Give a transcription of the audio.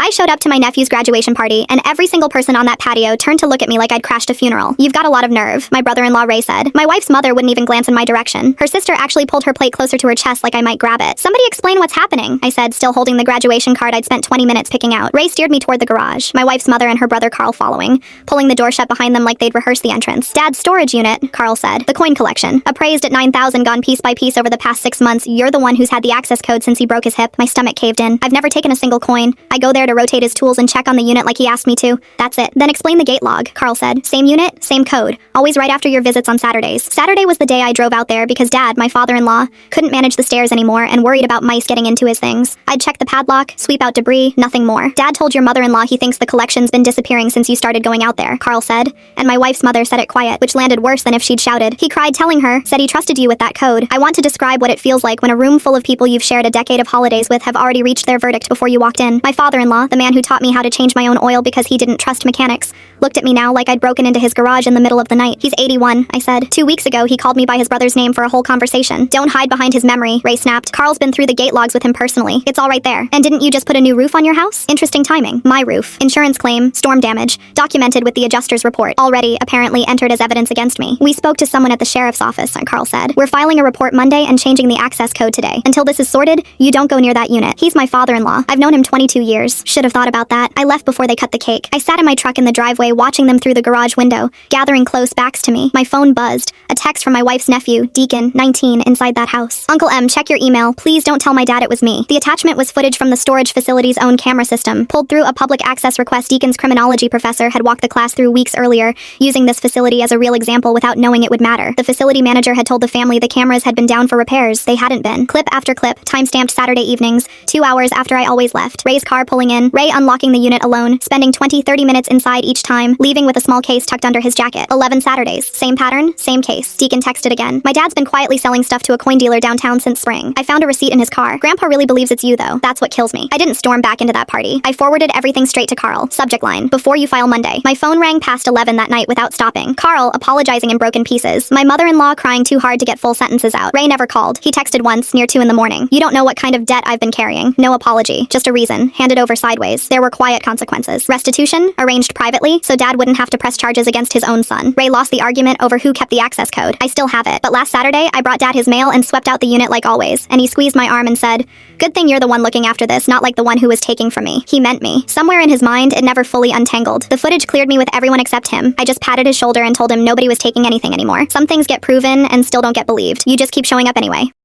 I showed up to my nephew's graduation party, and every single person on that patio turned to look at me like I'd crashed a funeral. You've got a lot of nerve, my brother-in-law Ray said. My wife's mother wouldn't even glance in my direction. Her sister actually pulled her plate closer to her chest like I might grab it. Somebody explain what's happening, I said, still holding the graduation card I'd spent 20 minutes picking out. Ray steered me toward the garage, my wife's mother and her brother Carl following, pulling the door shut behind them like they'd rehearsed the entrance. Dad's storage unit, Carl said. The coin collection. Appraised at 9,000, gone piece by piece over the past 6 months. You're the one who's had the access code since he broke his hip. My stomach caved in. I've never taken a single coin. I go there to rotate his tools and check on the unit like he asked me to. That's it. Then explain the gate log, Carl said. Same unit, same code. Always right after your visits on Saturdays. Saturday was the day I drove out there because Dad, my father-in-law, couldn't manage the stairs anymore and worried about mice getting into his things. I'd check the padlock, sweep out debris, nothing more. Dad told your mother-in-law he thinks the collection's been disappearing since you started going out there, Carl said. And my wife's mother said it quiet, which landed worse than if she'd shouted. He cried telling her, said he trusted you with that code. I want to describe what it feels like when a room full of people you've shared a decade of holidays with have already reached their verdict before you walked in. My father-in-law, the man who taught me how to change my own oil because he didn't trust mechanics, looked at me now like I'd broken into his garage in the middle of the night. He's 81, I said. 2 weeks ago, he called me by his brother's name for a whole conversation. Don't hide behind his memory, Ray snapped. Carl's been through the gate logs with him personally. It's all right there. And didn't you just put a new roof on your house? Interesting timing. My roof. Insurance claim, storm damage, documented with the adjuster's report, already apparently entered as evidence against me. We spoke to someone at the sheriff's office, Carl said. We're filing a report Monday and changing the access code today. Until this is sorted, you don't go near that unit. He's my father-in-law. I've known him 22 years. Should have thought about that. I left before they cut the cake. I sat in my truck in the driveway watching them through the garage window, gathering close backs to me. My phone buzzed. A text from my wife's nephew, Deacon, 19, inside that house. Uncle M, check your email. Please don't tell my dad it was me. The attachment was footage from the storage facility's own camera system, pulled through a public access request Deacon's criminology professor had walked the class through weeks earlier, using this facility as a real example without knowing it would matter. The facility manager had told the family the cameras had been down for repairs. They hadn't been. Clip after clip, time-stamped Saturday evenings, 2 hours after I always left. Ray's car pulling in, Ray unlocking the unit alone, spending 20-30 minutes inside each time, leaving with a small case tucked under his jacket. 11 Saturdays. Same pattern, same case. Deacon texted again. My dad's been quietly selling stuff to a coin dealer downtown since spring. I found a receipt in his car. Grandpa really believes it's you, though. That's what kills me. I didn't storm back into that party. I forwarded everything straight to Carl. Subject line. Before you file Monday. My phone rang past 11 that night without stopping. Carl apologizing in broken pieces. My mother-in-law crying too hard to get full sentences out. Ray never called. He texted once, near 2 in the morning. You don't know what kind of debt I've been carrying. No apology. Just a reason. Handed over sideways. There were quiet consequences. Restitution, arranged privately, so Dad wouldn't have to press charges against his own son. Ray lost the argument over who kept the access code. I still have it. But last Saturday, I brought Dad his mail and swept out the unit like always. And he squeezed my arm and said, "Good thing you're the one looking after this, not like the one who was taking from me." He meant me. Somewhere in his mind, it never fully untangled. The footage cleared me with everyone except him. I just patted his shoulder and told him nobody was taking anything anymore. Some things get proven and still don't get believed. You just keep showing up anyway.